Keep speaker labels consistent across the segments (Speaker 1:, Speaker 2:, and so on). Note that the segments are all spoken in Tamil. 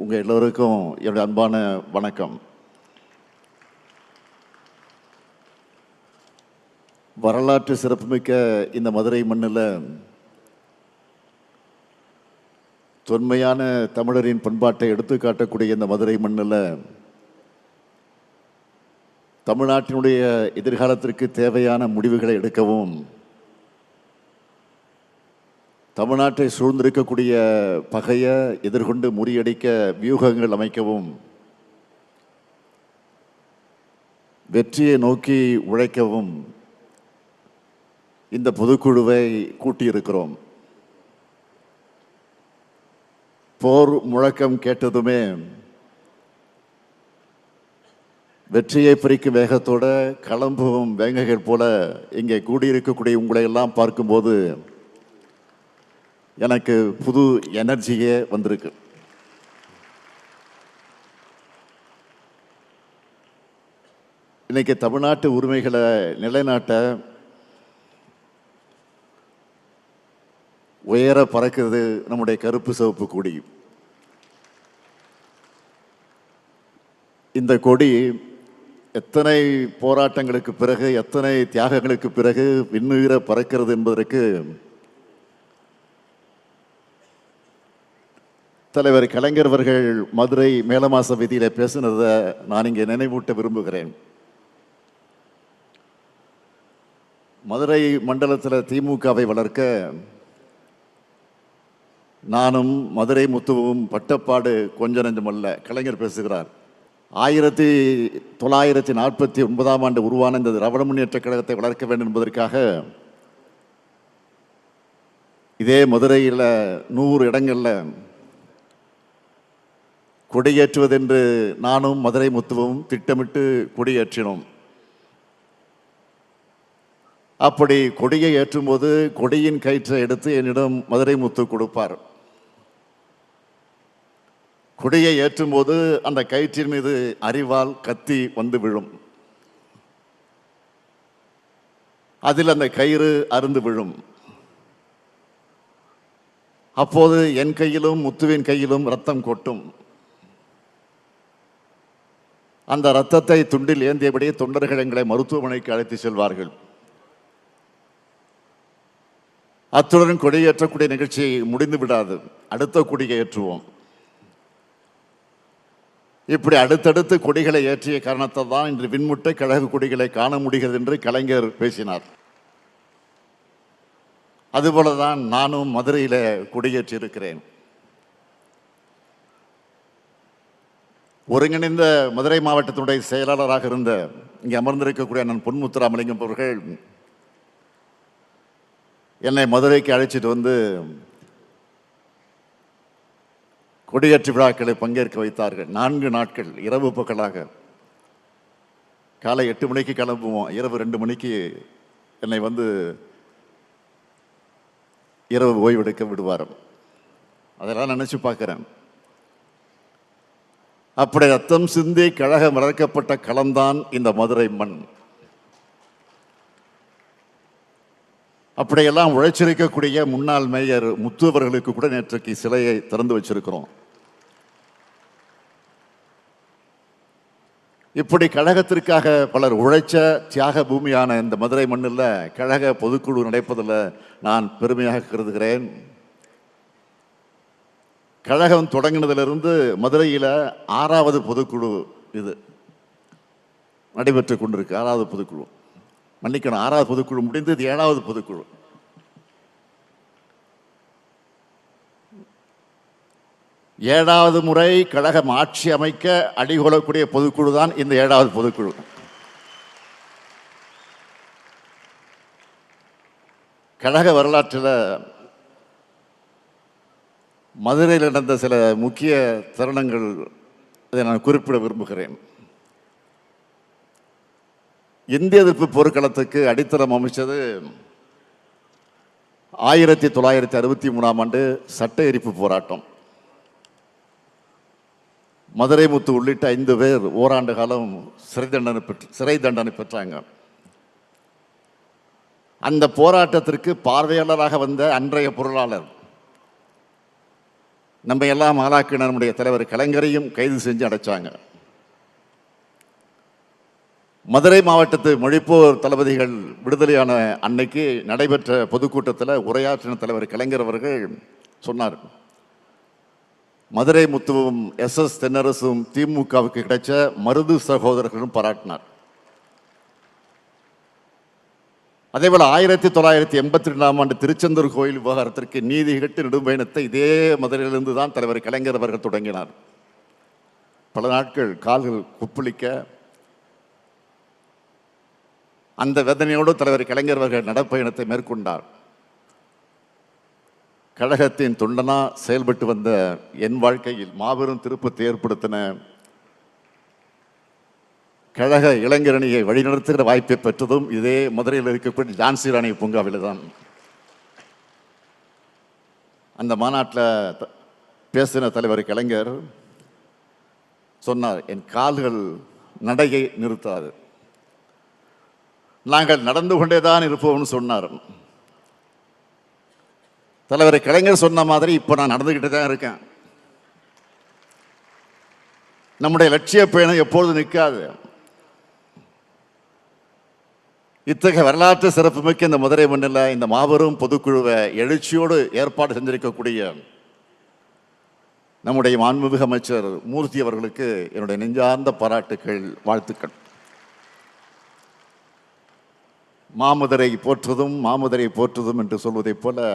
Speaker 1: உங்கள் எல்லோருக்கும் என்னுடைய அன்பான வணக்கம். வரலாற்று சிறப்புமிக்க இந்த மதுரை மண்ணில் தொன்மையான தமிழரின் பண்பாட்டை எடுத்து காட்டக்கூடிய இந்த மதுரை மண்ணில் தமிழ்நாட்டினுடைய எதிர்காலத்திற்கு தேவையான முடிவுகளை எடுக்கவும், தமிழ்நாட்டை சூழ்ந்திருக்கக்கூடிய பகையை எதிர்கொண்டு முறியடிக்க வியூகங்கள் அமைக்கவும், வெற்றியை நோக்கி உழைக்கவும் இந்த பொதுக்குழுவை கூட்டியிருக்கிறோம். போர் முழக்கம் கேட்டதுமே வெற்றியை பறிக்கும் வேகத்தோட களம்பும் வேங்கைகள் போல இங்கே கூடியிருக்கக்கூடிய உங்களை எல்லாம் பார்க்கும்போது எனக்கு புது எனர்ஜியே வந்திருக்கு. இன்னைக்கு தமிழ்நாட்டு உரிமைகளை நிலைநாட்ட உயர பறக்கிறது நம்முடைய கருப்பு சிவப்பு கொடி. இந்த கொடி எத்தனை போராட்டங்களுக்கு பிறகு, எத்தனை தியாகங்களுக்கு பிறகு விண்ணுயிர பறக்கிறது என்பதற்கு தலைவர் கலைஞர் அவர்கள் மதுரை மேலமாச வீதியில் பேசினதை நான் இங்கே நினைவூட்ட விரும்புகிறேன். மதுரை மண்டலத்தில் திமுகவை வளர்க்க நானும் மதுரை முத்துவும் பட்டப்பாடு கொஞ்ச நெஞ்சமல்ல. கலைஞர் பேசுகிறார். 1949 உருவான இந்த திராவிட முன்னேற்ற கழகத்தை வளர்க்க வேண்டும் என்பதற்காக இதே மதுரையில் 100 இடங்களில் கொடியேற்றுவதென்று நானும் மதுரை முத்துவும் திட்டமிட்டு கொடியேற்றினோம். அப்படி கொடியை ஏற்றும்போது கொடியின் கயிற்றை எடுத்து என்னிடம் மதுரை முத்து கொடுப்பார். கொடியை ஏற்றும்போது அந்த கயிற்றின் மீது அரிவாள் கத்தி வந்து விழும். அதில் அந்த கயிறு அருந்து விழும். அப்போது என் கையிலும் முத்துவின் கையிலும் ரத்தம் கொட்டும். அந்த இரத்தத்தை துண்டில் ஏந்தியபடியே தொண்டர்கள் எங்களை மருத்துவமனைக்கு அழைத்து செல்வார்கள். அத்துடன் கொடியேற்றக்கூடிய நிகழ்ச்சி முடிந்து விடாது. அடுத்த கொடியை ஏற்றுவோம். இப்படி அடுத்தடுத்து கொடிகளை ஏற்றிய காரணத்தை தான் இன்று விண்முட்டை கழக கொடிகளை காண முடிகிறது என்று கலைஞர் பேசினார். அதுபோலதான் நானும் மதுரையில் கொடியேற்றி இருக்கிறேன். ஒருங்கிணைந்த மதுரை மாவட்டத்தினுடைய செயலாளராக இருந்த இங்கே அமர்ந்திருக்கக்கூடிய அண்ணன் பொன்முத்துராமலிங்கம் அவர்கள் என்னை மதுரைக்கு அழைச்சிட்டு வந்து கொடியேற்று விழாக்களை பங்கேற்க வைத்தார்கள். 4 நாட்கள் இரவு பகலாக. காலை 8 மணிக்கு கிளம்புவோம், இரவு 2 மணிக்கு என்னை வந்து இரவு ஓய்வெடுக்க விடுவார். அதெல்லாம் நினைச்சு பார்க்கிறேன். அப்படி ரத்தம் சிந்தி கழகம் வளர்க்கப்பட்ட களம்தான் இந்த மதுரை மண். அப்படியெல்லாம் உழைச்சிருக்கக்கூடிய முன்னாள் மேயர் முத்து அவர்களுக்கு கூட நேற்றைக்கு சிலையை திறந்து வச்சிருக்கிறோம். இப்படி கழகத்திற்காக பலர் உழைச்ச தியாக பூமியான இந்த மதுரை மண்ணில் கழக பொதுக்குழு நடப்பதில் நான் பெருமையாக கருதுகிறேன். கழகம் தொடங்கினதிலிருந்து மதுரையில் 6வது பொதுக்குழு இது நடைபெற்று கொண்டிருக்கு. 6வது பொதுக்குழு, மன்னிக்கணும், 6வது பொதுக்குழு முடிந்து இது 7வது பொதுக்குழு. ஏழாவது முறை கழகம் ஆட்சி அமைக்க அடிகொள்ளக்கூடிய பொதுக்குழு தான் இந்த 7வது பொதுக்குழு. கழக வரலாற்றில் மதுரையில் நடந்த சில முக்கிய தருணங்கள் அதை நான் குறிப்பிட விரும்புகிறேன். இந்திய எதிர்ப்பு போர்க்களத்துக்கு அடித்தளம் அமைச்சது 1963 சட்ட எரிப்பு போராட்டம். மதுரை முத்து உள்ளிட்ட 5 பேர் ஓராண்டு காலம் சிறை தண்டனை பெற்றாங்க. அந்த போராட்டத்திற்கு பார்வையாளராக வந்த அன்றைய பொருளாளர் நம்ம எல்லாம் ஆளாக்கின நம்முடைய தலைவர் கலைஞரையும் கைது செஞ்சு அடைச்சாங்க. மதுரை மாவட்டத்து மொழிப்போர் தளபதிகள் விடுதலையான அன்னைக்கு நடைபெற்ற பொதுக்கூட்டத்தில் உரையாற்றின தலைவர் கலைஞர் அவர்கள் சொன்னார், மதுரை முத்துவும் எஸ் தென்னரசும் திமுகவுக்கு கிடைச்ச மருது சகோதரர்களும் பாராட்டினார். அதேபோல் 1982ஆம் ஆண்டு திருச்செந்தூர் கோயில் விவகாரத்திற்கு நீதி கட்டு நெடும்பயணத்தை இதே மதுரையிலிருந்து தான் தலைவர் கலைஞர் அவர்கள் தொடங்கினார். பல நாட்கள் கால்கள் குப்பளிக்க அந்த வேதனையோடு தலைவர் கலைஞர் அவர்கள் நடப்பயணத்தை மேற்கொண்டார். கழகத்தின் தொண்டனா செயல்பட்டு வந்த என் வாழ்க்கையில் மாபெரும் திருப்பத்தை ஏற்படுத்தின கழக இளைஞரணியை வழிநடத்துகிற வாய்ப்பை பெற்றதும் இதே மதுரையில் இருக்கக்கூடிய ஜான்சி ராணி பூங்காவில் தான். அந்த மாநாட்டில் பேசின தலைவர் கலைஞர் சொன்னார், என் கால்கள் நடையை நிறுத்தாது, நாங்கள் நடந்து கொண்டேதான் இருப்போம்னு சொன்னார். தலைவர் கலைஞர் சொன்ன மாதிரி இப்போ நான் நடந்துக்கிட்டு தான் இருக்கேன். நம்முடைய லட்சிய பயணம் எப்பொழுது நிற்காது. இத்தகைய வரலாற்று சிறப்புமிக்க இந்த மதுரை மண்ணில் இந்த மாபெரும் பொதுக்குழுவை எழுச்சியோடு ஏற்பாடு செஞ்சிருக்கக்கூடிய நம்முடைய மாண்புமிகு அமைச்சர் மூர்த்தி அவர்களுக்கு என்னுடைய நெஞ்சார்ந்த பாராட்டுக்கள், வாழ்த்துக்கள். மாமதுரை போற்றுவதும் மாமதுரை போற்றுவதும் என்று சொல்வதைப் போல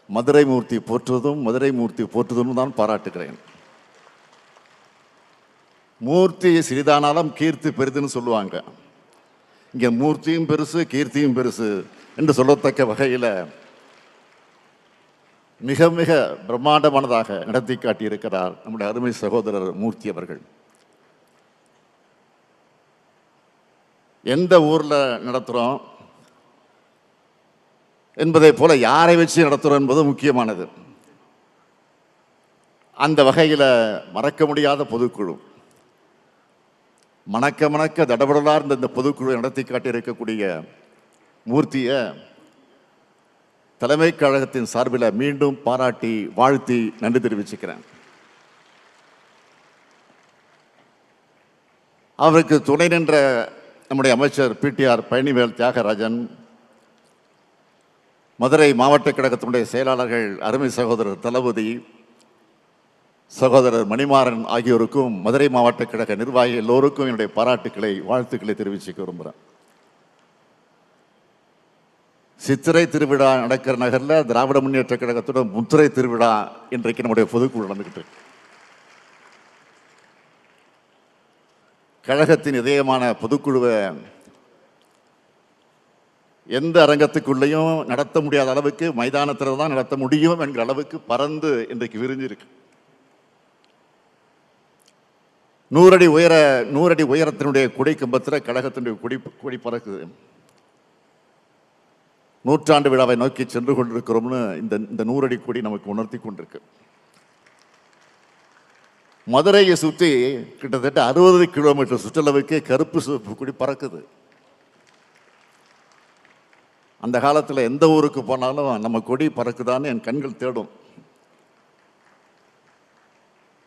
Speaker 1: மதுரை மூர்த்தி போற்றுவதும் மதுரை மூர்த்தி போற்றுவதும் தான் பாராட்டுகிறேன். மூர்த்தி சிறிதானாலும் கீர்த்தி பெரிதுன்னு சொல்லுவாங்க. இங்கே மூர்த்தியும் பெருசு கீர்த்தியும் பெருசு என்று சொல்லத்தக்க வகையில் மிக மிக பிரம்மாண்டமானதாக நடத்தி காட்டியிருக்கிறார் நம்முடைய அருமை சகோதரர் மூர்த்தி அவர்கள். எந்த ஊரில் நடத்துகிறோம் என்பதை போல யாரை வச்சு நடத்துகிறோம் என்பது முக்கியமானது. அந்த வகையில் மறக்க முடியாத பொதுக்குழு, மணக்க மணக்க தடபடலாக இருந்த இந்த பொதுக்குழு நடத்தி காட்டியிருக்கக்கூடிய மூர்த்தியை தலைமை கழகத்தின் சார்பில் மீண்டும் பாராட்டி வாழ்த்தி நன்றி தெரிவிச்சுக்கிறேன். அவருக்கு துணை நின்ற நம்முடைய அமைச்சர் பிடிஆர் பழனிவேல் தியாகராஜன், மதுரை மாவட்ட கழகத்தினுடைய செயலாளர்கள் அருமை சகோதரர் தளபதி, சகோதரர் மணிமாறன் ஆகியோருக்கும் மதுரை மாவட்ட கழக நிர்வாகி எல்லோருக்கும் என்னுடைய பாராட்டுக்களை வாழ்த்துக்களை தெரிவிச்சுக்க விரும்புகிறேன். சித்திரை திருவிழா நடக்கிற நகரில் திராவிட முன்னேற்ற கழகத்துடன் முத்திரை திருவிழா இன்றைக்கு நம்முடைய பொதுக்குழு நடந்துகிட்டு இருக்கு. கழகத்தின் இதயமான பொதுக்குழுவை எந்த அரங்கத்துக்குள்ளேயும் நடத்த முடியாத அளவுக்கு மைதானத்தில் தான் நடத்த முடியும் என்கிற அளவுக்கு பறந்து இன்றைக்கு விரிஞ்சிருக்கு. 100 அடி உயரத்தினுடைய கொடி கம்பத்தில் கழகத்தினுடைய கொடி பறக்குது. 100ஆண்டு விழாவை நோக்கி சென்று கொண்டிருக்கிறோம்னு இந்த 100 அடி கொடி நமக்கு உணர்த்தி கொண்டிருக்கு. மதுரையை சுற்றி கிட்டத்தட்ட 60 கிலோமீட்டர் சுற்றளவுக்கு கருப்பு சிவப்பு கொடி பறக்குது. அந்த காலத்தில் எந்த ஊருக்கு போனாலும் நம்ம கொடி பறக்குதான்னு என் கண்கள் தேடும்.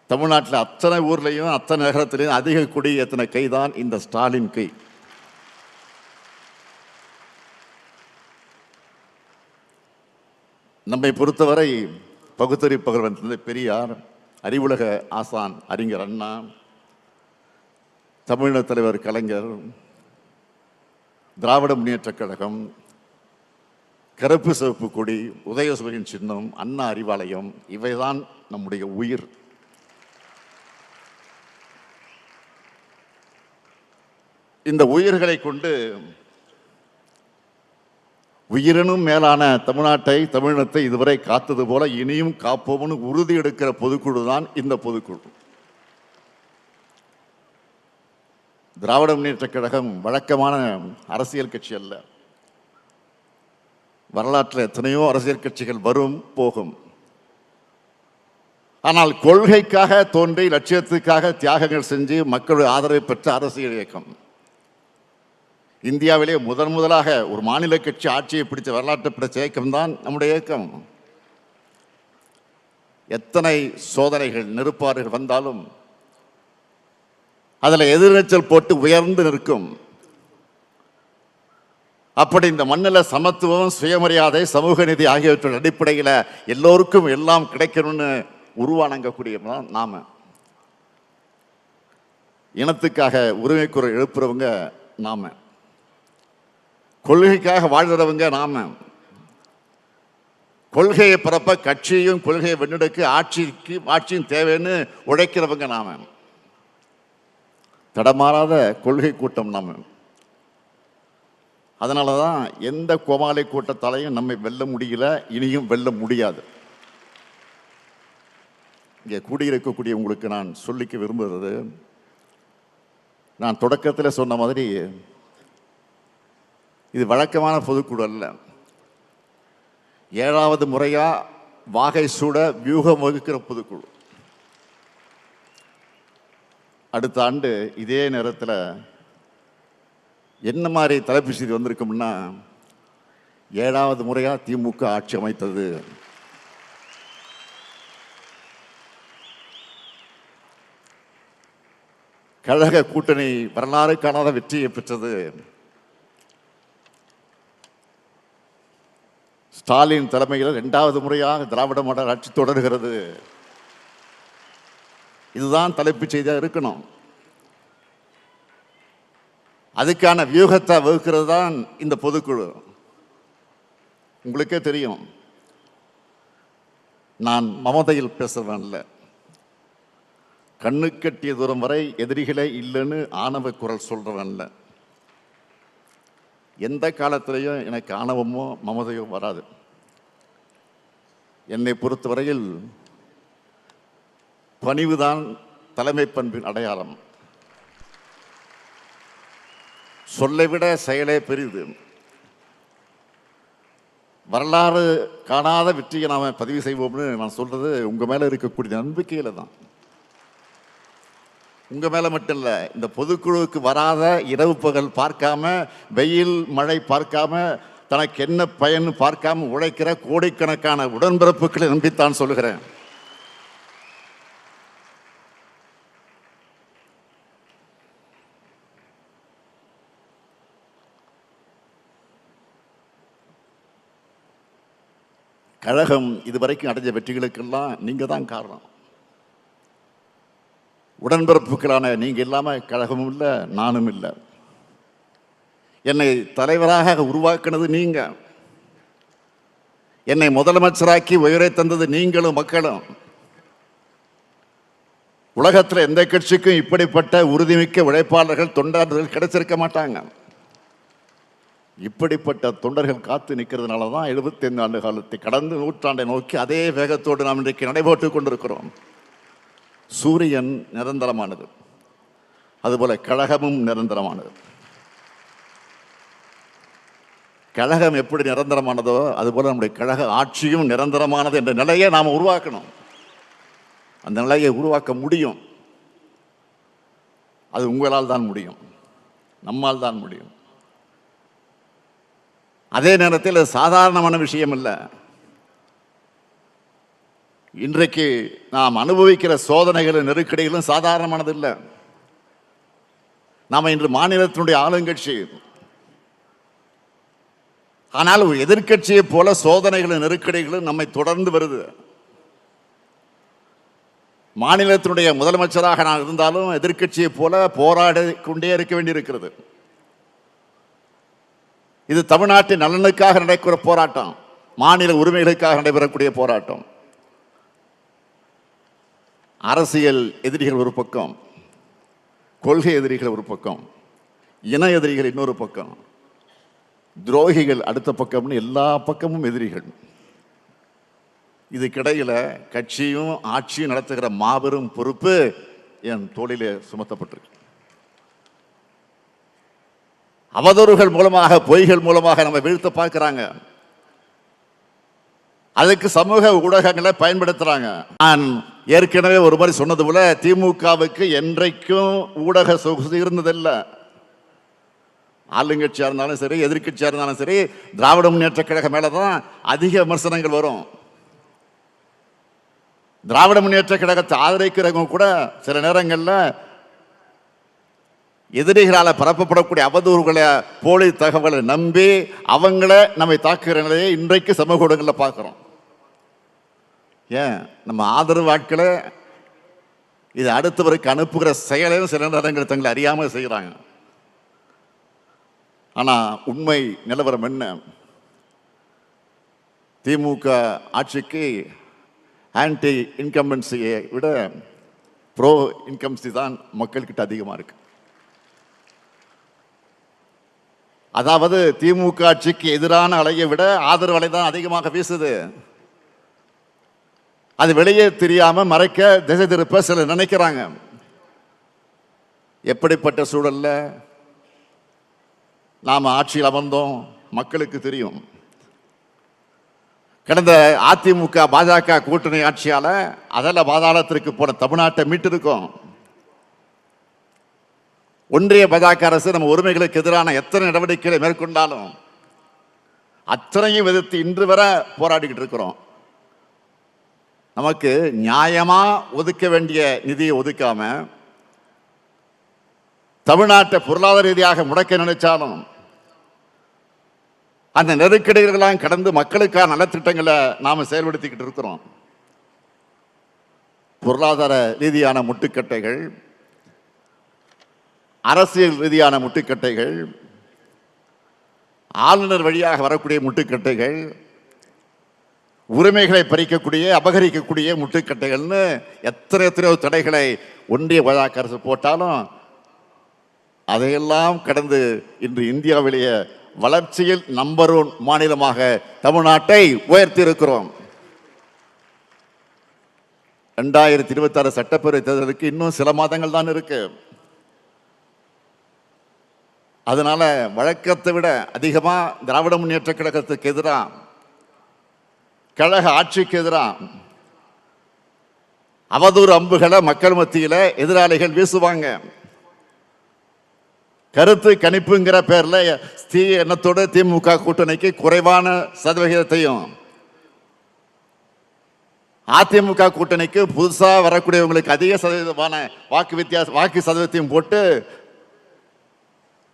Speaker 1: தமிழ்நாட்டில் அத்தனை ஊர்லேயும் அத்தனை நகரத்திலையும் அதிக கொடி ஏற்றின கை தான் இந்த ஸ்டாலின் கை. நம்மை பொறுத்தவரை பகுத்தறிவு பகர்வன் தந்தை பெரியார், அறிவுலக ஆசான் அறிஞர் அண்ணா, தமிழக தலைவர் கலைஞர், திராவிட முன்னேற்ற கழகம், கருப்பு சிவப்பு கொடி, உதயசூரியன் சின்னம், அண்ணா அறிவாலயம், இவைதான் நம்முடைய உயிர். இந்த உயிர்களை கொண்டு உயிரினும் மேலான தமிழ்நாட்டை தமிழினத்தை இதுவரை காத்தது போல இனியும் காப்போம்னு உறுதி எடுக்கிற பொதுக்குழு தான் இந்த பொதுக்குழு. திராவிட முன்னேற்ற கழகம் வழக்கமான அரசியல் கட்சி அல்ல. வரலாற்றில் எத்தனையோ அரசியல் கட்சிகள் வரும் போகும். ஆனால் கொள்கைக்காக தோன்றி லட்சியத்துக்காக தியாகங்கள் செஞ்சு மக்களுடைய ஆதரவை பெற்ற அரசியல் இயக்கம். இந்தியாவிலே முதலாக ஒரு மாநில கட்சி ஆட்சியை பிடித்த வரலாற்று பிடிச்ச இயக்கம் தான் நம்முடைய இயக்கம். எத்தனை சோதனைகள் நெருப்பாறுகள் வந்தாலும் அதில் எதிர்நீச்சல் போட்டு உயர்ந்து நிற்கும். அப்படி இந்த மண்ணில் சமத்துவம், சுயமரியாதை, சமூக நீதி ஆகியவற்றின் அடிப்படையில் எல்லோருக்கும் எல்லாம் கிடைக்கணும்னு உருவானங்கக்கூடியவங்க நாம. இனத்துக்காக உரிமை குரல் எழுப்புறவங்க நாம. கொள்கைக்காக வாழ்கிறவங்க நாம. கொள்கையை பரப்ப கட்சியும் கொள்கையை வென்றெடுக்க ஆட்சியும் தேவைன்னு உழைக்கிறவங்க நாம. தடமாறாத கொள்கை கூட்டம் நாம. அதனால தான் எந்த கோமாளி கூட்டத்தாலையும் நம்மை வெல்ல முடியல, இனியும் வெல்ல முடியாது. இங்கே கூடியிருக்கக்கூடிய உங்களுக்கு நான் சொல்லிக்க விரும்புகிறது, நான் தொடக்கத்தில் சொன்ன மாதிரி இது வழக்கமான பொதுக்குழு அல்ல. 7வது முறையா வாகை சூட வியூகம் வகுக்கிற பொதுக்குழு. அடுத்த ஆண்டு இதே நேரத்தில் என்ன மாதிரி தலைப்பு செய்தி வந்திருக்கும்னா, 7வது முறையா திமுக ஆட்சி அமைத்தது, கழக கூட்டணி வரலாறு காணாத வெற்றியை பெற்றது, ஸ்டாலின் தலைமையில் 2வது முறையாக திராவிட மாடல் ஆட்சி தொடர்கிறது. இதுதான் தலைப்பு செய்தியாக இருக்கணும். அதுக்கான வியூகத்தை வகுக்கிறது தான் இந்த பொதுக்குழு. உங்களுக்கே தெரியும், நான் மமதையில் பேசுறவன் இல்லை. கண்ணு கட்டிய தூரம் வரை எதிரிகளே இல்லைன்னு ஆணவ குரல் சொல்றவன் இல்லை. எந்த காலத்திலையும் எனக்கு ஆணவமோ மமதையோ வராது. என்னை பொறுத்தவரையில் பணிவுதான் தலைமை பண்பின் அடையாளம். சொல்லை விட செயலே பெரிது. வரலாறு காணாத வெற்றியை நாம பதிவு செய்வோம்னு நான் சொல்றது உங்க மேல இருக்கக்கூடிய நம்பிக்கையில தான். உங்க மேல மட்டும் இல்ல, இந்த பொதுக்குழுவுக்கு வராத இரவு பகல் பார்க்காம, வெயில் மழை பார்க்காம, தனக்கு என்ன பயன் பார்க்காம உழைக்கிற கோடிக்கணக்கான உடன்பிறப்புகளை நம்பித்தான் சொல்லுகிறேன். கழகம் இதுவரைக்கும் அடைஞ்ச வெற்றிகளுக்கெல்லாம் நீங்க தான் காரணம். உடன்பிறப்புகளான நீங்க இல்லாம கழகமும் இல்லை, நானும் இல்லை. என்னை தலைவராக உருவாக்குனது நீங்க. என்னை முதலமைச்சராக்கி உயரை தந்தது நீங்களும் மக்களும். உலகத்தில் எந்த கட்சிக்கும் இப்படிப்பட்ட உறுதிமிக்க உழைப்பாளர்கள், தொண்டாளர்கள் கிடைச்சிருக்க மாட்டாங்க. இப்படிப்பட்ட தொண்டர்கள் காத்து நிற்கிறதுனால தான் 75 ஆண்டு காலத்தை கடந்து நூற்றாண்டை நோக்கி அதே வேகத்தோடு நாம் இன்றைக்கு நடைபெற்றுக் கொண்டிருக்கிறோம். சூரியன் நிரந்தரமானது, அதுபோல கழகமும் நிரந்தரமானது. கழகம் எப்படி நிரந்தரமானதோ அதுபோல நம்முடைய கழக ஆட்சியும் நிரந்தரமானது என்ற நிலையை நாம் உருவாக்கணும். அந்த நிலையை உருவாக்க முடியும். அது உங்களால் தான் முடியும், நம்மால் தான் முடியும். அதே நேரத்தில் சாதாரணமான விஷயம் இல்லை. இன்றைக்கு நாம் அனுபவிக்கிற சோதனைகளும் நெருக்கடிகளும் சாதாரணமானது இல்லை. நாம் இன்று மாநிலத்தினுடைய ஆளுங்கட்சி. ஆனால் ஒரு எதிர்கட்சியை போல சோதனைகளும் நெருக்கடிகளும் நம்மை தொடர்ந்து வருது. மாநிலத்தினுடைய முதலமைச்சராக நான் இருந்தாலும் எதிர்கட்சியை போல போராடி கொண்டே இருக்க வேண்டியிருக்கிறது. இது தமிழ்நாட்டின் நலனுக்காக நடக்கிற போராட்டம், மாநில உரிமைகளுக்காக நடைபெறக்கூடிய போராட்டம். அரசியல் எதிரிகள் ஒரு பக்கம், கொள்கை எதிரிகள் ஒரு பக்கம், இன எதிரிகள் இன்னொரு பக்கம், துரோகிகள் அடுத்த பக்கம்னு எல்லா பக்கமும் எதிரிகள். இதுக்கிடையில கட்சியும் ஆட்சியும் நடத்துகிற மாபெரும் பொறுப்பு என் தோளிலே சுமத்தப்பட்டிருக்கு. அவதூறுகள் மூலமாக, பொய்கள் மூலமாக நம்ம வீழ்த்த பார்க்கிறாங்க. அதுக்கு சமூக ஊடகங்களை பயன்படுத்துறாங்க. நான் ஏற்கனவே ஒரு மாதிரி சொன்னது போல, திமுகவுக்கு என்றைக்கும் ஊடக சொகுசு இருந்ததில்லை. ஆளுங்கட்சியா இருந்தாலும் சரி, எதிர்கட்சியா இருந்தாலும் சரி, திராவிட முன்னேற்ற கழகம் மேலதான் அதிக விமர்சனங்கள் வரும். திராவிட முன்னேற்ற கழகத்தை ஆதரிக்கிறவங்க கூட சில நேரங்களில் எதிரிகளால் பரப்பப்படக்கூடிய அவதூறுகளை போலி தகவலை நம்பி அவங்கள நம்மை தாக்குகிற நிலையை இன்றைக்கு சமூக ஊடகங்களில் பார்க்குறோம். ஏன் நம்ம ஆதரவு ஆட்களை இது அடுத்தவருக்கு அனுப்புகிற செயலையும் சில நேரங்கள் தங்களை அறியாமல் செய்கிறாங்க. ஆனால் உண்மை நிலவரம் என்ன? திமுக ஆட்சிக்கு ஆன்டி இன்கம்பன்சியை விட ப்ரோ இன்கம்பன்சி தான் மக்கள்கிட்ட அதிகமாக இருக்கு. அதாவது திமுக ஆட்சிக்கு எதிரான அலையை விட ஆதரவு அலை தான் அதிகமாக வீசுது. அது வெளியே தெரியாம மறைக்க திசை திருப்ப சிலர் நினைக்கிறாங்க. எப்படிப்பட்ட சூழல்ல நாம ஆட்சியில் அமர்ந்தோம் மக்களுக்கு தெரியும். கடந்த அதிமுக பாஜக கூட்டணி ஆட்சியால அதல பாதாளத்திற்கு போன தமிழ்நாட்டை மீட்டிருக்கோம். ஒன்றிய பாஜக அரசு நம்ம உரிமைகளுக்கு எதிரான எத்தனை நடவடிக்கைகளை மேற்கொண்டாலும் அத்தனையும் எதிர்த்து இன்று வரை போராடிக்கிட்டு இருக்கிறோம். நமக்கு நியாயமா ஒதுக்க வேண்டிய நிதியை ஒதுக்காம தமிழ்நாட்டை பொருளாதார ரீதியாக முடக்க நினைச்சாலும் அந்த நெருக்கடிகளெல்லாம் கடந்து மக்களுக்கான நலத்திட்டங்களை நாம செயல்படுத்திக்கிட்டு இருக்கிறோம். பொருளாதார ரீதியான முட்டுக்கட்டைகள், அரசியல் ரீதியான முட்டுக்கட்டைகள், ஆளுநர் வழியாக வரக்கூடிய முட்டுக்கட்டைகள், உரிமைகளை பறிக்கக்கூடிய அபகரிக்கக்கூடிய முட்டுக்கட்டைகள்னு எத்தனையோ தடைகளை ஒன்றிய பாஜக அரசு போட்டாலும் அதையெல்லாம் கடந்து இன்று இந்தியாவிலேயே வளர்ச்சியில் நம்பர் 1 மாநிலமாக தமிழ்நாட்டை உயர்த்தி இருக்கிறோம். 2026 சட்டப்பேரவை தேர்தலுக்கு இன்னும் சில மாதங்கள் தான் இருக்கு. அதனால வழக்கத்தை விட அதிகமா திராவிட முன்னேற்ற கழகத்துக்கு எதிராக, கழக ஆட்சிக்கு எதிராக அவதூறு அம்புகளை மக்கள் மத்தியில் எதிராளிகள் வீசுவாங்க. கருத்து கணிப்புங்கிற பேர்ல எண்ணத்தோடு திமுக கூட்டணிக்கு குறைவான சதவிகிதத்தையும், அதிமுக கூட்டணிக்கு புதுசா வரக்கூடியவங்களுக்கு அதிக சதவீதமான வாக்கு சதவீதத்தையும் போட்டு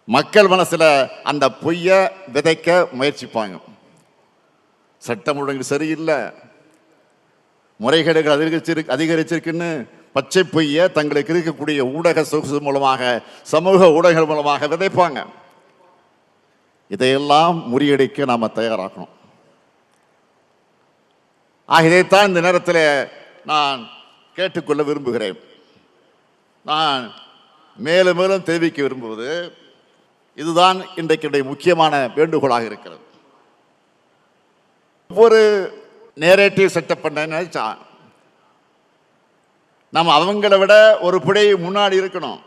Speaker 1: மக்கள் மனசுல அந்த பொய்ய விதைக்க முயற்சிப்பாங்க. சட்டம் ஒழுங்கு சரியில்லை, முறைகேடுகள் அதிகரிச்சிருக்குன்னு பச்சை பொய்ய தங்களுக்கு இருக்கக்கூடிய ஊடக சொகுசு மூலமாக, சமூக ஊடகங்கள் மூலமாக விதைப்பாங்க. இதையெல்லாம் முறியடிக்க நாம தயாராகணும். இதைத்தான் இந்த நேரத்தில் நான் கேட்டுக்கொள்ள விரும்புகிறேன். நான் மேலும் மேலும் தெரிவிக்க விரும்புவது இதுதான் இன்றைக்கு முக்கியமான வேண்டுகோளாக இருக்கிறது. ஒவ்வொரு நேரேட்டிவ் செட்டப் பண்ண நினைச்சா நம்ம அவங்கள விட ஒரு பிழை முன்னாடி இருக்கணும்.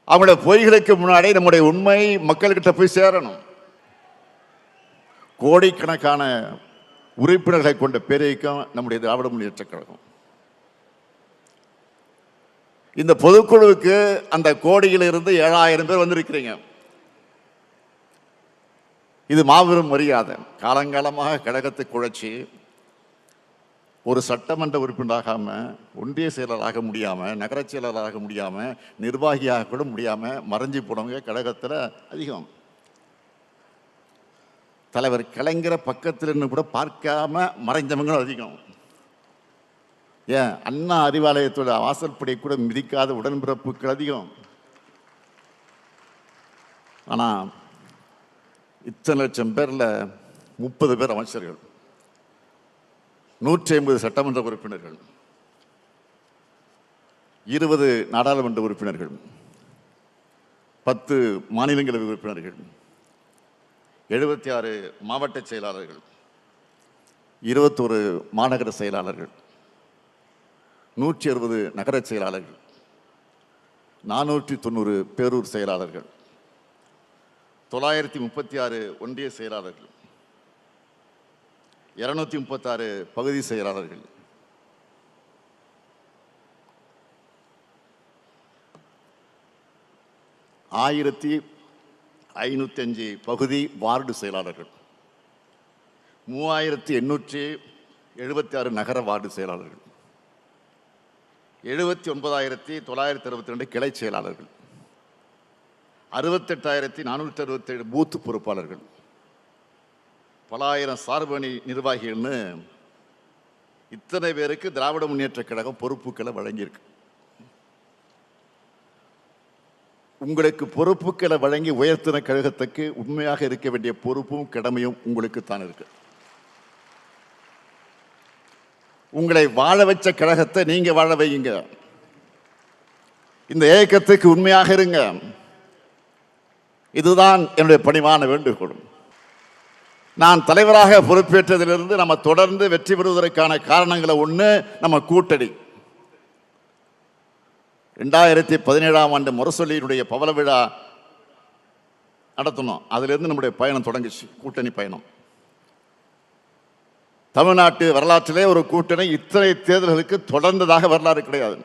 Speaker 1: அவங்களுடைய பொய்களுக்கு முன்னாடி நம்முடைய உண்மை மக்கள்கிட்ட போய் சேரணும். கோடிக்கணக்கான உறுப்பினர்களை கொண்ட பேரியக்கம் நம்முடைய திராவிட முன்னேற்ற கழகம். இந்த பொதுக்குழுவுக்கு அந்த கோடியிலிருந்து 7000 பேர் வந்திருக்கிறீங்க. இது மாபெரும் மரியாதை. காலங்காலமாக கழகத்தை குழைச்சி ஒரு சட்டமன்ற உறுப்பினராகாம, ஒன்றிய செயலராக முடியாம, நகர செயலராக முடியாம, நிர்வாகியாக கூட முடியாம மறைஞ்சி போனவங்க கழகத்தில் அதிகம். தலைவர் கலைஞரை பக்கத்தில் இருந்து கூட பார்க்காம மறைஞ்சவங்களும் அதிகம். ஏன் அண்ணா அறிவாலயத்தோட வாசல்படி கூட மிதிக்காத உடன்பிறப்புகள் அதிகம். ஆனா இத்தனை லட்சம் பேர்ல 30 பேர் அமைச்சர்கள், 150 சட்டமன்ற உறுப்பினர்கள், 20 நாடாளுமன்ற உறுப்பினர்கள், 10 மாநிலங்களவை உறுப்பினர்கள், 76 மாவட்ட செயலாளர்கள், 21 மாநகர செயலாளர்கள், 160 நகர செயலாளர்கள், 490 பேரூர் செயலாளர்கள், 936 ஒன்றிய செயலாளர்கள், 236 பகுதி செயலாளர்கள், 1505 பகுதி வார்டு செயலாளர்கள், 3800 76 நகர வார்டு செயலாளர்கள், 79,962 கிளை செயலாளர்கள், 68,467 பூத் பொறுப்பாளர்கள், பல ஆயிரம் சார்பணி நிர்வாகிகள்னு இத்தனை பேருக்கு திராவிட முன்னேற்ற கழகம் பொறுப்புகளை வழங்கியிருக்கு. உங்களுக்கு பொறுப்புகளை வழங்கி உயர்த்தின கழகத்துக்கு உண்மையாக இருக்க வேண்டிய பொறுப்பும் கடமையும் உங்களுக்கு தான் இருக்கு. உங்களை வாழ வச்ச கழகத்தை நீங்க வாழ வையுங்க. இந்த இயக்கத்துக்கு உண்மையாக இருங்க. இதுதான் என்னுடைய பணிவான வேண்டுகோள். நான் தலைவராக பொறுப்பேற்றதிலிருந்து நம்ம தொடர்ந்து வெற்றி பெறுவதற்கான காரணங்களை ஒன்று நம்ம கூட்டணி. 2017ஆம் ஆண்டு முரசொலியினுடைய பவள விழா நடத்தணும். அதிலிருந்து நம்முடைய பயணம் தொடங்கிச்சு, கூட்டணி பயணம். தமிழ்நாட்டு வரலாற்றிலே ஒரு கூட்டணி இத்தனை தேர்தல்களுக்கு தொடர்ந்ததாக வரலாறு கிடையாது.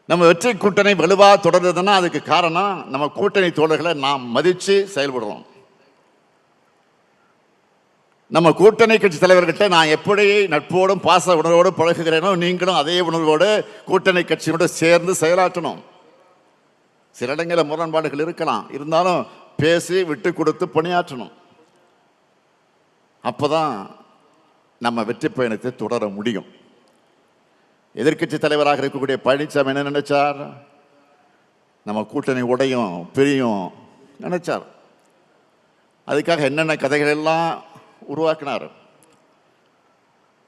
Speaker 1: நம்ம வெற்றி கூட்டணி வலுவாக தொடர்ந்ததுன்னா அதுக்கு காரணம் நம்ம கூட்டணி தோழர்களை நாம் மதித்து செயல்படுறோம். நம்ம கூட்டணி கட்சி தலைவர்கிட்ட நான் எப்படி நட்போடும் பாச உணர்வோடு பழகுகிறேனோ நீங்களும் அதே உணர்வோடு கூட்டணி கட்சியோடு சேர்ந்து செயலாற்றணும். சில இடங்களில் முரண்பாடுகள் இருக்கலாம், இருந்தாலும் பேசி விட்டு கொடுத்து பணியாற்றணும். அப்போதான் நம்ம வெற்றி பயணத்தை தொடர முடியும். எதிர்க்கட்சி தலைவராக இருக்கக்கூடிய பழனிசாமி என்ன நினைச்சார்? நம்ம கூட்டணி உடையும் பிரியும் நினைச்சார். அதுக்காக என்னென்ன கதைகள் எல்லாம் உருவாக்கினார்.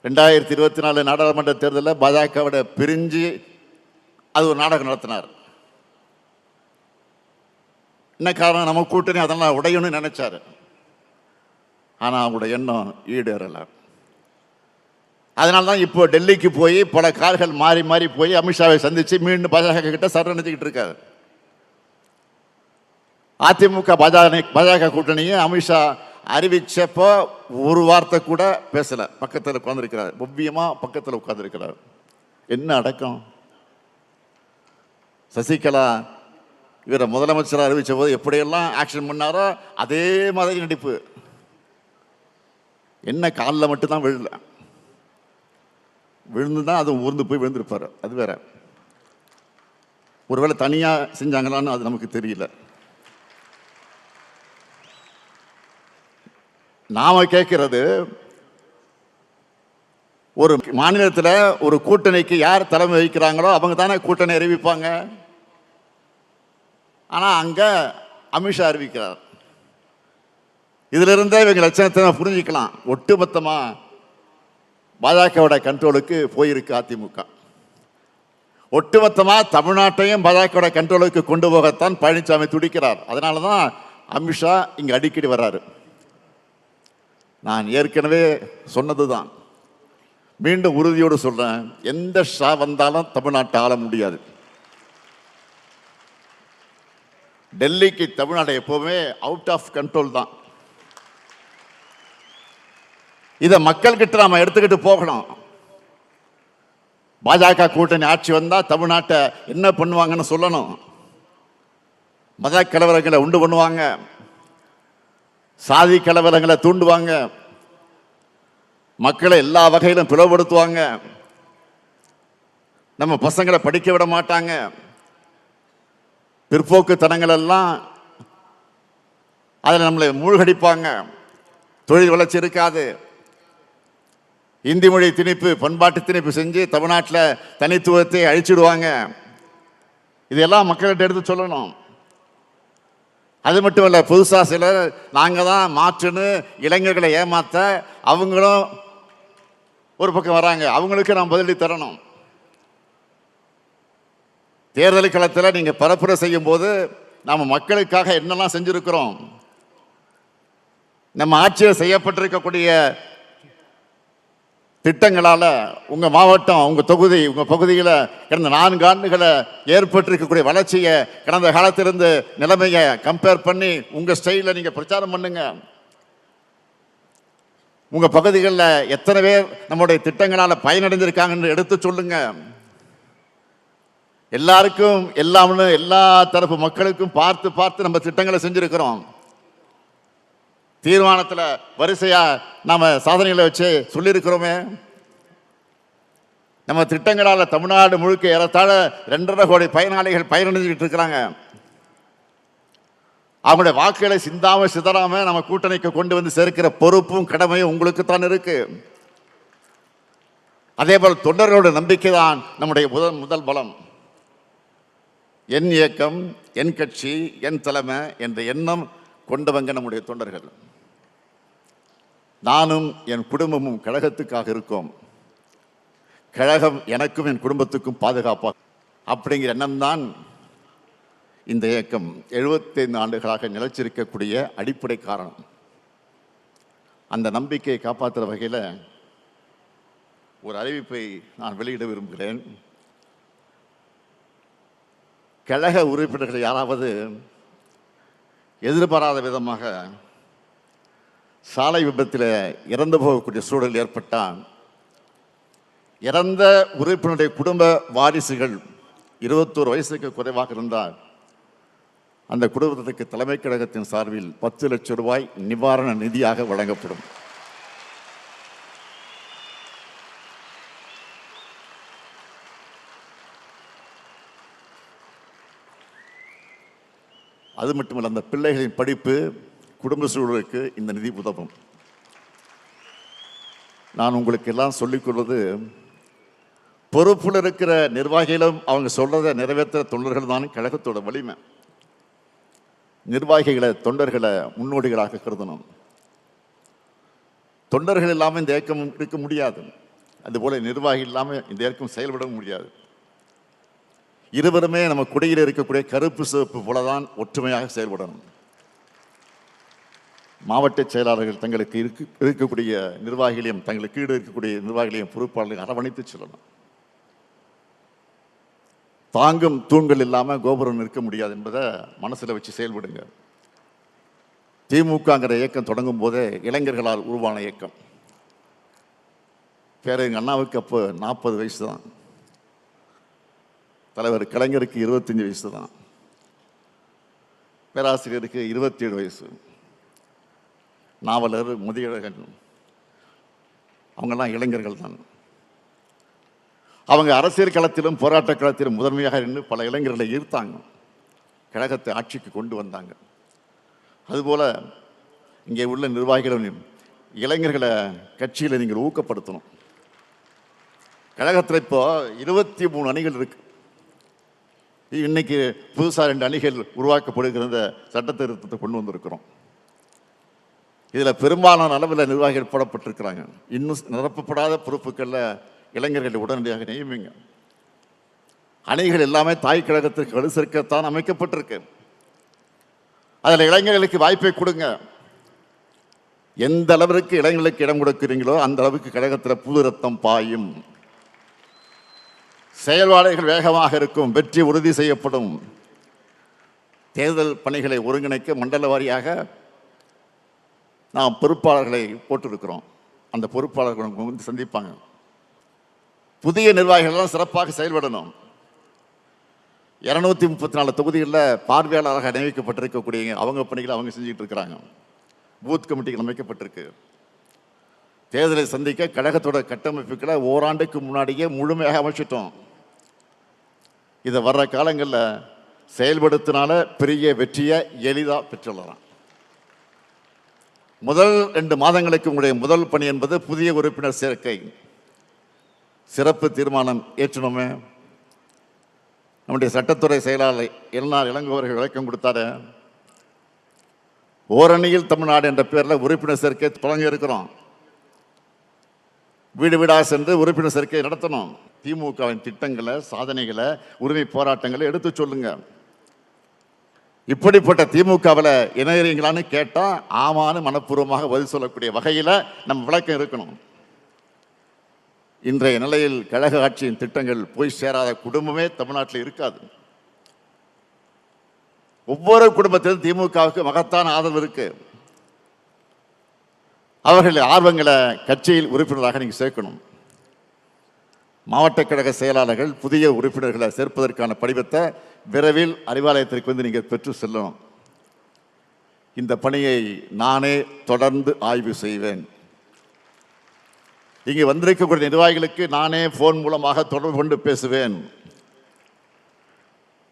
Speaker 1: 2024 நாடாளுமன்ற தேர்தலில் பாஜகவோட பிரிஞ்சு அது ஒரு நாடகம் நடத்தினார். என்ன காரணம்? நம்ம கூட்டணி அதெல்லாம் உடையணும்னு நினைச்சாரு. ஆனால் அவங்களோட எண்ணம் ஈடேறல. அதனால தான் இப்போ டெல்லிக்கு போய் பல கால்கள் மாறி மாறி போய் அமித்ஷாவை சந்திச்சு மீண்டும் பாஜக கிட்ட சரணடைஞ்சிக்கிட்டு இருக்காரு. அதிமுக பாஜக கூட்டணியை அமித்ஷா அறிவிச்சப்போ ஒரு வார்த்தை கூட பேசல. பக்கத்தில் உட்கார்ந்துருக்கிறார், ஒவ்வியமா பக்கத்தில் உட்கார்ந்துருக்கிறார். என்ன அடக்கம்! சசிகலா இவரை முதலமைச்சராக அறிவிச்ச போது எப்படியெல்லாம் ஆக்ஷன் பண்ணாரோ அதே மாதிரி நடிப்பு. என்ன காலில் மட்டும்தான் விழல, விழுந்துதான் அது ஊர்ந்து போய் விழுந்திருப்பார். அது வேற. ஒருவேளை தனியாக செஞ்சாங்களான்னு அது நமக்கு தெரியல. நாம கேட்கிறது, ஒரு மாநிலத்தில் ஒரு கூட்டணிக்கு யார் தலைமை வகிக்கிறாங்களோ அவங்க தானே கூட்டணி அறிவிப்பாங்க. ஆனால் அங்கே அமித்ஷா அறிவிக்கிறார். இதுல இருந்தே இவங்க லட்சணத்தை புரிஞ்சுக்கலாம். ஒட்டுமொத்தமாக பாஜகவோட கண்ட்ரோலுக்கு போயிருக்கு அதிமுக. ஒட்டுமொத்தமாக தமிழ்நாட்டையும் பாஜகவோட கண்ட்ரோலுக்கு கொண்டு போகத்தான் பழனிசாமி துடிக்கிறார். அதனால தான் அமித்ஷா இங்கே அடிக்கடி வர்றாரு. நான் ஏற்கனவே சொன்னது தான், மீண்டும் உறுதியோடு சொல்றேன், எந்த ஷா வந்தாலும் தமிழ்நாட்டை ஆள முடியாது. டெல்லிக்கு தமிழ்நாடு எப்பவுமே அவுட் ஆஃப் கண்ட்ரோல் தான். இதை மக்கள்கிட்ட நாம எடுத்துக்கிட்டு போகணும். பாஜக கூட்டணி ஆட்சி வந்தா தமிழ்நாட்டை என்ன பண்ணுவாங்கன்னு சொல்லணும். மத கலவரங்களை உண்டு பண்ணுவாங்க, சாதி கலவரங்களை தூண்டுவாங்க, மக்களை எல்லா வகையிலும் பிளவுபடுத்துவாங்க, நம்ம பசங்களை படிக்க விட மாட்டாங்க, பிற்போக்குத்தனங்கள் எல்லாம் அதில் நம்மளை மூழ்கடிப்பாங்க, தொழில் வளர்ச்சி இருக்காது, இந்தி மொழி திணிப்பு பண்பாட்டு திணிப்பு செஞ்சு தமிழ்நாட்டில் தனித்துவத்தை அழிச்சிடுவாங்க. இதெல்லாம் மக்கள்கிட்ட எடுத்து சொல்லணும். அது மட்டும் இல்லை, புதுசாக சிலர் நாங்கள் தான் மாற்றுன்னு இளைஞர்களை ஏமாற்ற அவங்களும் ஒரு பக்கம் வராங்க. அவங்களுக்கு நாம் பதிலடி தரணும். தேர்தல் களத்தில் நீங்கள் பரப்புரை செய்யும் போது நாம் மக்களுக்காக என்னெல்லாம் செஞ்சுருக்கிறோம், நம்ம ஆட்சியில் செய்யப்பட்டிருக்கக்கூடிய திட்டங்களால் உங்கள் மாவட்டம், உங்கள் தொகுதி, உங்கள் பகுதியில் கடந்த 4 ஆண்டுகளை ஏற்பட்டிருக்கக்கூடிய வளர்ச்சியை, கடந்த காலத்திலிருந்து நிலைமையை கம்பேர் பண்ணி உங்கள் ஸ்டைலில் நீங்கள் பிரச்சாரம் பண்ணுங்க. உங்கள் பகுதிகளில் எத்தனை பேர் நம்முடைய திட்டங்களால் பயனடைஞ்சிருக்காங்கன்னு எடுத்து சொல்லுங்க. எல்லாருக்கும் எல்லாம்னு எல்லா தரப்பு மக்களுக்கும் பார்த்து பார்த்து நம்ம திட்டங்களை செஞ்சிருக்கிறோம். தீர்மானத்தில் வரிசையா நாம சாதனைகளை வச்சு சொல்லியிருக்கிறோமே. நம்ம திட்டங்களால் தமிழ்நாடு முழுக்க ஏறத்தாழ 2.5 கோடி பயனாளிகள் பயனடைஞ்சிட்டு இருக்கிறாங்க. அவங்களுடைய வாக்குகளை சிந்தாம சிதறாம நம்ம கூட்டணிக்கு கொண்டு வந்து சேர்க்கிற பொறுப்பும் கடமையும் உங்களுக்கு தான் இருக்கு. அதே போல் தொண்டர்களோட நம்பிக்கை தான் நம்முடைய முதல் பலம். என் இயக்கம், என் கட்சி, என் தலைமை என்ற எண்ணம் கொண்டவங்க நம்முடைய தொண்டர்கள். நானும் என் குடும்பமும் கழகத்துக்காக இருக்கோம். கழகம் எனக்கும் என் குடும்பத்துக்கும் பாதுகாப்பாக அப்படிங்கிற எண்ணம் தான் இந்த இயக்கம் 75 ஆண்டுகளாக நிலைச்சிருக்கக்கூடிய அடிப்படை காரணம். அந்த நம்பிக்கையை காப்பாற்றுற வகையில் ஒரு அறிவிப்பை நான் வெளியிட விரும்புகிறேன். கழக உறுப்பினர்கள் யாராவது எதிர்பாராத விதமாக சாலை விபத்தில் இறந்து போகக்கூடிய சூழல் ஏற்பட்டால், இறந்த உறுப்பினருடைய குடும்ப வாரிசுகள் 21 வயசுக்கு குறைவாக இருந்தால் அந்த குடும்பத்திற்கு தலைமை கழகத்தின் சார்பில் 10 லட்சம் ரூபாய் நிவாரண நிதியாக வழங்கப்படும். அது மட்டுமல்ல, அந்த பிள்ளைகளின் படிப்பு, குடும்ப சூழலுக்கு இந்த நிதி உதவும். நான் உங்களுக்கு எல்லாம் சொல்லிக்கொள்வது, பொறுப்பில் இருக்கிற நிர்வாகிகளும் அவங்க சொல்றதை நிறைவேற்ற தொண்டர்கள் தான் கழகத்தோட வலிமை. நிர்வாகிகளை, தொண்டர்களை முன்னோடிகளாக கருதணும். தொண்டர்கள் இல்லாமல் இந்த இயக்கம் இருக்க முடியாது. அதுபோல நிர்வாகி இல்லாமல் இந்த இயக்கம் செயல்பட முடியாது. இருவருமே நம்ம குடியில் இருக்கக்கூடிய கருப்பு சிவப்பு போலதான் ஒற்றுமையாக செயல்படணும். மாவட்ட செயலாளர்கள் தங்களுக்கு இருக்கக்கூடிய நிர்வாகிகளையும், தங்களுக்கு கீழே இருக்கக்கூடிய நிர்வாகிகளையும், பொறுப்பாளர்களையும் அரவணைத்து சொல்லணும். தாங்கும் தூண்கள் இல்லாமல் கோபுரம் நிற்க முடியாது என்பதை மனசில் வச்சு செயல்படுங்க. திமுகங்கிற இயக்கம் தொடங்கும் போதே இளைஞர்களால் உருவான இயக்கம். பேரறிஞர் அண்ணாவுக்கு அப்போ 40 வயசு தான். தலைவர் கலைஞருக்கு 25 வயசு தான். பேராசிரியருக்கு 27 வயசு. நாவலர் முதியழகன் அவங்கெல்லாம் இளைஞர்கள் தான். அவங்க அரசியல் களத்திலும் போராட்ட களத்திலும் முதன்மையாக நின்று பல இளைஞர்களை ஈர்த்தாங்க, கழகத்தை ஆட்சிக்கு கொண்டு வந்தாங்க. அதுபோல இங்கே உள்ள நிர்வாகிகளும் இளைஞர்களை கட்சியில் நீங்கள் ஊக்கப்படுத்தணும். கழகத்தில் இப்போ 23 அணிகள் இருக்கு. இன்னைக்கு புதுசாக 2 அணிகள் உருவாக்கப்படுகிற சட்ட திருத்தத்தை கொண்டு வந்திருக்கிறோம். இதில் பெரும்பாலான அளவில் நிர்வாகிகள் போடப்பட்டிருக்கிறாங்க. இன்னும் நிரப்பப்படாத பொறுப்புகளில் இளைஞர்களை உடனடியாக நியமிங்க. அணிகள் எல்லாமே தாய் கழகத்திற்கு வலு சேர்க்கத்தான் அமைக்கப்பட்டிருக்கு. அதில் இளைஞர்களுக்கு வாய்ப்பை கொடுங்க. எந்த அளவிற்கு இளைஞர்களுக்கு இடம் கொடுக்கிறீங்களோ அந்த அளவுக்கு கழகத்தில் புது ரத்தம் பாயும். செயல்பாடுகள் வேகமாக இருக்கும். வெற்றி உறுதி செய்யப்படும். தேர்தல் பணிகளை ஒருங்கிணைக்க மண்டல வாரியாக நாம் பொறுப்பாளர்களை போட்டிருக்கிறோம். அந்த பொறுப்பாளர்கள் வந்து சந்திப்பாங்க. புதிய நிர்வாகிகள் சிறப்பாக செயல்படணும். 234 தொகுதிகளில் பார்வையாளராக நியமிக்கப்பட்டிருக்கக்கூடிய அவங்க பணிகளை அவங்க செஞ்சுட்டு இருக்கிறாங்க. பூத் கமிட்டிகள் அமைக்கப்பட்டிருக்கு. தேர்தலை சந்திக்க கழகத்தோட கட்டமைப்புகளை ஓராண்டுக்கு முன்னாடியே முழுமையாக அமைச்சிட்டோம். இதை வர்ற காலங்களில் செயல்படுத்தினால பெரிய வெற்றியை எளிதாக பெற்றுள்ளலாம். முதல் 2 மாதங்களுக்கு உங்களுடைய முதல் பணி என்பது புதிய உறுப்பினர் சேர்க்கை. சிறப்பு தீர்மானம் ஏற்றணுமே. நம்முடைய சட்டத்துறை செயலாளர் எல்நாள் இளங்கோவர்கள் விளக்கம் கொடுத்தாரு. ஓரணியில் தமிழ்நாடு என்ற பேரில் உறுப்பினர் சேர்க்கை தொடங்க இருக்கிறோம். வீடு வீடாக சென்று உறுப்பினர் சேர்க்கை நடத்தணும். திமுகவின் திட்டங்களை, சாதனைகளை, உரிமை போராட்டங்களை எடுத்து சொல்லுங்க. இப்படிப்பட்ட திமுகவில் இணையறீங்களான்னு கேட்டால் ஆமான்னு மனப்பூர்வமாக பதில் சொல்லக்கூடிய வகையில் நம்ம விளக்கம் இருக்கணும். இன்றைய நிலையில் கழக ஆட்சியின் திட்டங்கள் போய் சேராத குடும்பமே தமிழ்நாட்டில் இருக்காது. ஒவ்வொரு குடும்பத்திலும் திமுகவுக்கு மகத்தான ஆதரவு இருக்கு. அவர்கள் ஆர்வங்களை கட்சியில் உறுப்பினராக நீங்கள் சேர்க்கணும். மாவட்ட கழக செயலாளர்கள் புதிய உறுப்பினர்களை சேர்ப்பதற்கான படிவத்தை விரைவில் அறிவாலயத்திற்கு வந்து நீங்கள் பெற்று செல்லணும். இந்த பணியை நானே தொடர்ந்து ஆய்வு செய்வேன். இங்கே வந்திருக்கக்கூடிய நிர்வாகிகளுக்கு நானே போன் மூலமாக தொடர்பு கொண்டு பேசுவேன்.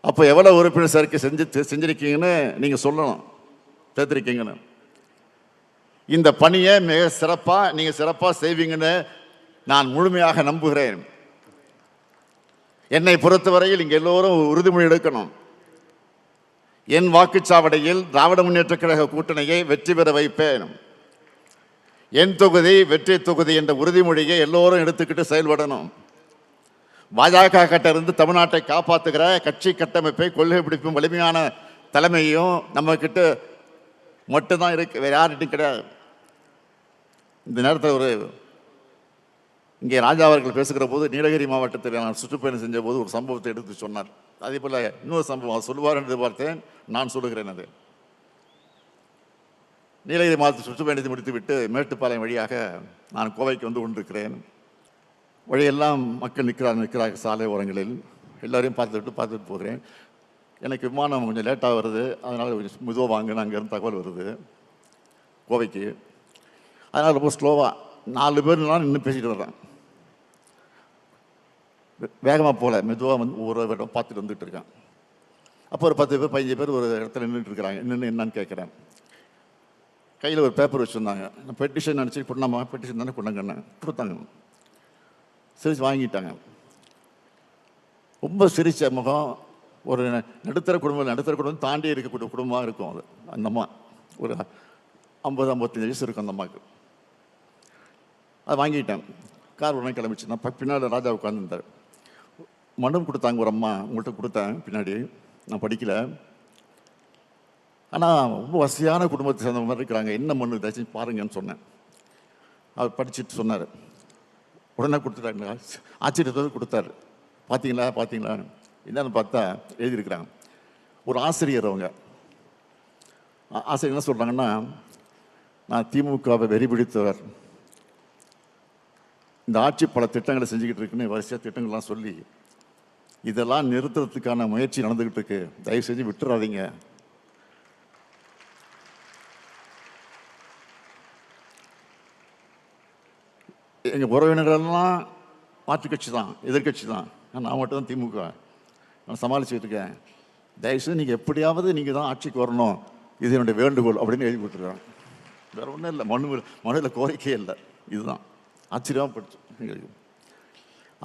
Speaker 1: அப்போ எவ்வளவு உறுப்பினர் சேர்க்கை செஞ்சிருக்கீங்கன்னு நீங்க சொல்லணும், சேர்த்திருக்கீங்கன்னு. இந்த பணியை மிக நீங்க சிறப்பா செய்வீங்கன்னு நான் முழுமையாக நம்புகிறேன். என்னை பொறுத்தவரையில் இங்க எல்லோரும் உறுதிமொழி எடுக்கணும். என் வாக்குச்சாவடியில் திராவிட முன்னேற்ற கழக கூட்டணியை வெற்றி பெற வைப்பேன். என் தொகுதி வெற்றி தொகுதி என்ற உறுதிமொழியை எல்லோரும் எடுத்துக்கிட்டு செயல்படணும். பாஜக கிட்ட இருந்து தமிழ்நாட்டை காப்பாற்றுகிற கட்சி கட்டமைப்பை கொள்கை பிடிப்பும் வலிமையான தலைமையும் நம்ம கிட்ட மட்டும்தான் இருக்கு, வேற யார்கிட்டும் கிடையாது. இந்த நேரத்தில் இங்கே ராஜா அவர்கள் பேசுகிற போது நீலகிரி மாவட்டத்தில் நான் சுற்றுப்பயணம் செஞ்ச போது ஒரு சம்பவத்தை எடுத்து சொன்னார். அதே போல இன்னொரு சம்பவம் சொல்லுவார் என்று பார்த்தேன், நான் சொல்லுகிறேன். அது நீலகிரி மாவட்டத்தில் சுற்றுப்பயணத்தை முடித்துவிட்டு மேட்டுப்பாளையம் வழியாக நான் கோவைக்கு வந்து கொண்டிருக்கிறேன். வழியெல்லாம் மக்கள் நிற்கிறார்கள் சாலை ஓரங்களில். எல்லாரையும் பார்த்துட்டு போகிறேன். எனக்கு விமானம் கொஞ்சம் லேட்டாக வருது, அதனால் கொஞ்சம் மெதுவாக வாங்கினு அங்கேருந்து தகவல் வருது கோவைக்கு. அதனால் ரொம்ப ஸ்லோவாக 4 பேர்னாலும் இன்னும் பேசிட்டு வர்றேன். வேகமாக போகல, மெதுவாக வந்து ஒவ்வொரு இடம் பார்த்துட்டு வந்துட்டு இருக்கேன். அப்போ ஒரு 10 பேர் 15 பேர் ஒரு இடத்துல நின்றுட்டு இருக்கிறாங்க. என்னன்னு கேட்குறேன். கையில் ஒரு பேப்பர் வச்சுருந்தாங்க. நான் பெட்டிஷன் நினச்சி கொண்டாமா, பெட்டிஷன் தானே கொண்டாங்கன்னு கொடுத்தாங்க. சிரிச்சு வாங்கிட்டாங்க. ரொம்ப சிரிச்ச முகம். ஒரு நடுத்தர குடும்பம் தாண்டி இருக்கக்கூடிய குடும்பமாக இருக்கும் அது. அந்த அம்மா ஒரு 50-55 வயசு இருக்கும் அந்த அம்மாவுக்கு. அதை வாங்கிட்டேன். கார் உடனே கிளம்பிச்சு. நான் பின்னாடி ராஜா உட்காந்துருந்தார். மனு கொடுத்தாங்க ஒரு அம்மா, உங்கள்கிட்ட கொடுத்தேன் பின்னாடி. நான் படிக்கலை, ஆனால் ரொம்ப வசதியான குடும்பத்தை சேர்ந்த மாதிரி இருக்கிறாங்க, என்ன மனு ஏதாச்சும் பாருங்கன்னு சொன்னேன். அவர் படிச்சுட்டு சொன்னார். உடனே கொடுத்துட்டாங்க. ஆச்சரியத்தோடு கொடுத்தாரு. பார்த்தீங்களா என்னன்னு பார்த்தா எழுதியிருக்கிறாங்க. ஒரு ஆசிரியர், அவங்க ஆசிரியர் என்ன சொல்கிறாங்கன்னா, நான் திமுகவை வெறி பிடித்தவர், இந்த ஆட்சி பல திட்டங்களை செஞ்சுக்கிட்டு இருக்குன்னு வரிசையாக திட்டங்கள்லாம் சொல்லி இதெல்லாம் நிறுத்துறதுக்கான முயற்சி நடந்துக்கிட்டு இருக்கு, தயவு செஞ்சு விட்டுறாதீங்க. எங்கள் உறவினர்கள்லாம் மாற்று கட்சி தான், எதிர்கட்சி தான், நான் மட்டும் தான் திமுக, நான் சமாளிச்சுட்டு இருக்கேன். தயவுசெய்து நீங்கள் எப்படியாவது நீங்கள் தான் ஆட்சிக்கு வரணும், இது என்னுடைய வேண்டுகோள் அப்படின்னு எழுதி விட்டுருக்காங்க. வேறு ஒன்றும் இல்லை, மனுவில் கோரிக்கையே இல்லை. இதுதான் ஆச்சரியமாக படிச்சு.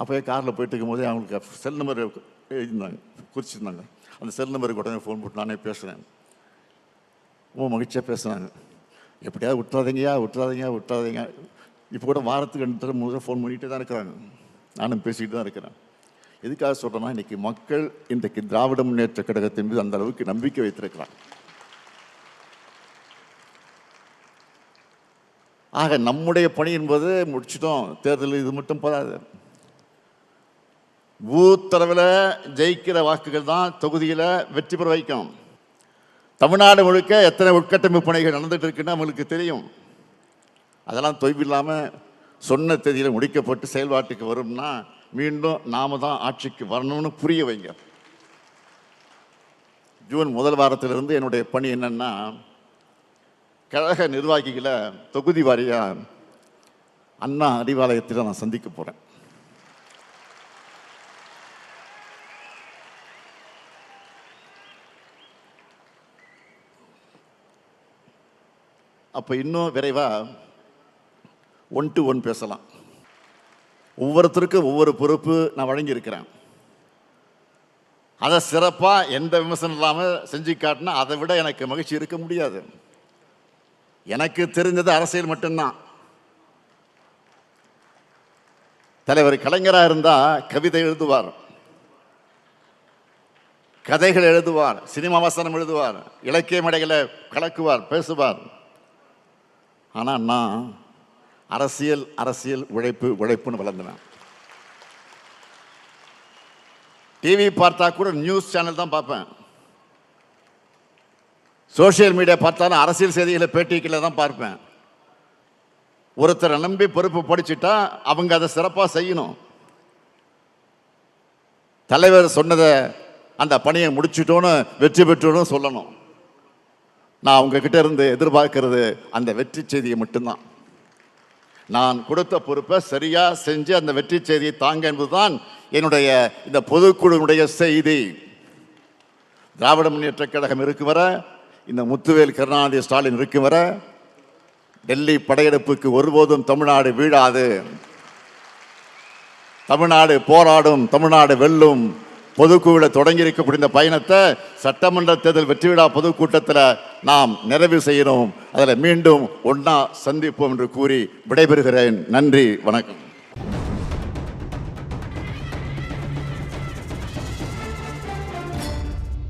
Speaker 1: அப்போயே காரில் போயிட்டு இருக்கும்போதே அவங்களுக்கு செல் நம்பர் எழுதியிருந்தாங்க, குறிச்சிருந்தாங்க. அந்த செல் நம்பருக்கு உடனே ஃபோன் போட்டு நானே பேசுகிறேன். ரொம்ப மகிழ்ச்சியாக பேசுனாங்க. எப்படியாவது விட்டுறாதீங்க. இப்போ கூட வாரத்துக்கு 2 3 முறை ஃபோன் பண்ணிகிட்டே தான் இருக்கிறாங்க. நானும் பேசிக்கிட்டு தான் இருக்கிறேன். எதுக்காக சொல்கிறேன்னா, இன்றைக்கி மக்கள் இன்றைக்கு திராவிட முன்னேற்ற கழகத்தின் மீது அந்த அளவுக்கு நம்பிக்கை வைத்திருக்கிறாங்க. ஆக நம்முடைய பணி என்பது முடிச்சிட்டோம். தேர்தல் இது மட்டும் போதாது. பூத்தளவில் ஜெயிக்கிற வாக்குகள் தான் தொகுதியில் வெற்றி பெற வைக்கும். தமிழ்நாடு முழுக்க எத்தனை உட்கட்டமைப்பு பணிகள் நடந்துட்டு இருக்குன்னு நம்மளுக்கு தெரியும். அதெல்லாம் தொய்வில்லாமல் சொன்ன தேதியில் முடிக்கப்பட்டு செயல்பாட்டுக்கு வரும்னா மீண்டும் நாம தான் ஆட்சிக்கு வரணும்னு புரிய வைங்க. ஜூன் 1 வாரத்திலிருந்து என்னுடைய பணி என்னன்னா, கழக நிர்வாகிகளை தொகுதி வாரியா அண்ணா அறிவாலயத்தில் நான் சந்திக்க போறேன். அப்போ இன்னும் விரைவாக 1 to 1 பேசலாம். ஒவ்வொருத்தருக்கும் ஒவ்வொரு பொறுப்பு நான் வழங்கியிருக்கிறேன். அதை சிறப்பாக எந்த விமர்சனம் இல்லாமல் செஞ்சு காட்டினா அதை விட எனக்கு மகிழ்ச்சி இருக்க முடியாது. எனக்கு தெரிஞ்சது அரசியல் மட்டும்தான். தலைவர் கலைஞராக இருந்தால் கவிதை எழுதுவார், கதைகள் எழுதுவார், சினிமா வசனம் எழுதுவார், இலக்கிய மேடைகளை கலக்குவார், பேசுவார். ஆனால் நான் அரசியல் உழைப்புன்னு வளர்ந்தேன். டிவி பார்த்தா கூட நியூஸ் சேனல் தான் பார்ப்பேன். சோசியல் மீடியா பார்த்தாலும் அரசியல் செய்திகளை பேட்டிகளை தான் பார்ப்பேன். ஒருத்தரை நம்பி பொறுப்பு படிச்சுட்டா அவங்க அதை சிறப்பாக செய்யணும். தலைவர் சொன்னதை அந்த பணியை முடிச்சுட்டோன்னு வெற்றி பெற்றோன்னு சொல்லணும். நான் உங்ககிட்ட இருந்து எதிர்பார்க்கிறது அந்த வெற்றி செய்தியை மட்டும்தான். நான் கொடுத்த பொறுப்பை சரியா செஞ்சு அந்த வெற்றி செய்தியை தாங்க என்பதுதான் என்னுடைய இந்த பொதுக்குழுவினுடைய செய்தி. திராவிட முன்னேற்ற கழகம் இருக்கும் வர, இந்த முத்துவேல் கருணாநிதி ஸ்டாலின் இருக்கும் வர, டெல்லி படையெடுப்புக்கு ஒருபோதும் தமிழ்நாடு வீழாது. தமிழ்நாடு போராடும், தமிழ்நாடு வெல்லும். பொதுக்குழுவில் தொடங்கி இருக்கக்கூடிய இந்த பயணத்தை சட்டமன்ற தேர்தல் வெற்றி விழா பொதுக்கூட்டத்தில் நாம் நிறைவு செய்யணும். அதில் மீண்டும் ஒன்றா சந்திப்போம் என்று கூறி விடைபெறுகிறேன். நன்றி, வணக்கம்.